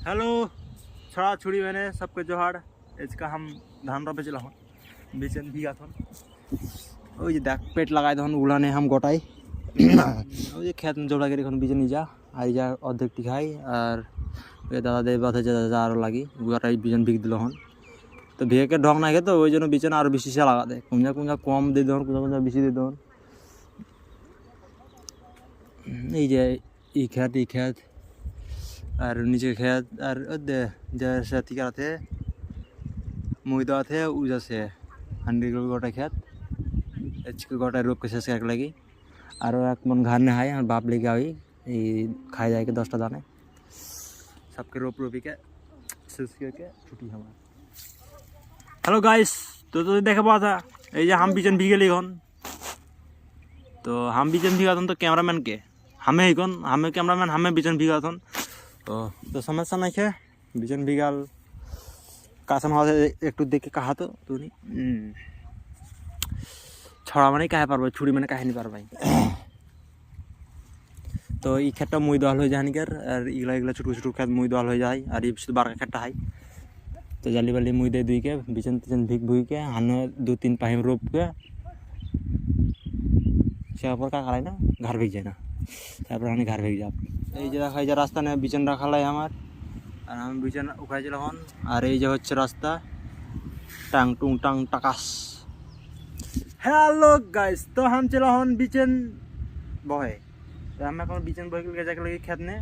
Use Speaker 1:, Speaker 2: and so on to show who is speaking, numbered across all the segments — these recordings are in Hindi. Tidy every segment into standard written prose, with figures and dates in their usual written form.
Speaker 1: हेलो छड़ा छुड़ी मैंने सबके जोहार इसका हम धान रोपे चला हूँ बेचन भी गाथन ওই যে দেখ পেট লাগাই তখন উড়ানে হাম গোটাই ওই যে খেত জোড়া করে এখন বিচে নিয়ে যা আর যা অর্ধেকটি খাই আর দাদা দেব বাধে যা আরও লাগি গোটাই বিচন বিক দিল হন তো ভিকে ঢং না খেয়ে তো ওই জন্য বিচন আরও বেশি সে লাগা দেয় কোনটা কোনটা কম দিয়ে দেন কোনটা বেশি দিয়ে দেন এই যে ই খেত আর নিচে खेत और जैसे ठीक थे मुईदा थे उजा से 100 गोटा खेत इसके गोटा रोप के शेष कर लगी और एक मन घर ने हाई और बाप लेके आई खाए जाए के 10टा दाने सबके रोप रोपी के शेष करके छुट्टी हमारे हेलो गाइस तो देखा पाया था ये हम बीचन भीगे ली तो हम बीचन भीगा तो कैमरामैन के हमें ही कौन हमें कैमरामैन हमें बीचन भीगा तो समस्या नहीं है बिचन बिगाल कासन हाथ एक देख के कहा तो तू नहीं छड़ा मैंने कहे पार छुरी मैंने कहे नहीं पार भाई तो ये खेत मुई दल हो जाए निकर और इगला इगला छोटू छोटू खेत मुई दल हो जाए और ये शुद्ध बारह खेटा है तो जाली वाली मुई दे दुई के बिचन तिचन भीग भूग के हानो 2-3 पाहिम रोप के से पर का कराई ना घर भीग जाए ना তারপর আমি ঘর ভেগে যাব এই যে দেখা যায় রাস্তা না বিচন রাখা লাই আমার আর আমি বিচন উঠাইছিল হন আর এই যে হচ্ছে রাস্তা টাং টুং টাং টাকাস हेलो गाइस तो हम चला हन बिचन बहे तो हम এখন বিচন বহে के जाके लगे खेत ने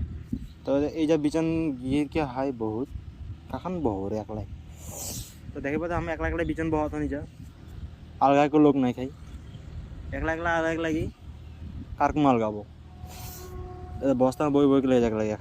Speaker 1: तो এই যে বিচন ये क्या है बहुत কাখান বহরে একলাই তো দেখে পাতে আমি একলা একলা বিচন বহত নি যা আলগা को लोग नहीं खाई একলা একলা আলাদা লাগি কার কো মাল গাবো বস্তা বই বই के ले जाके लगे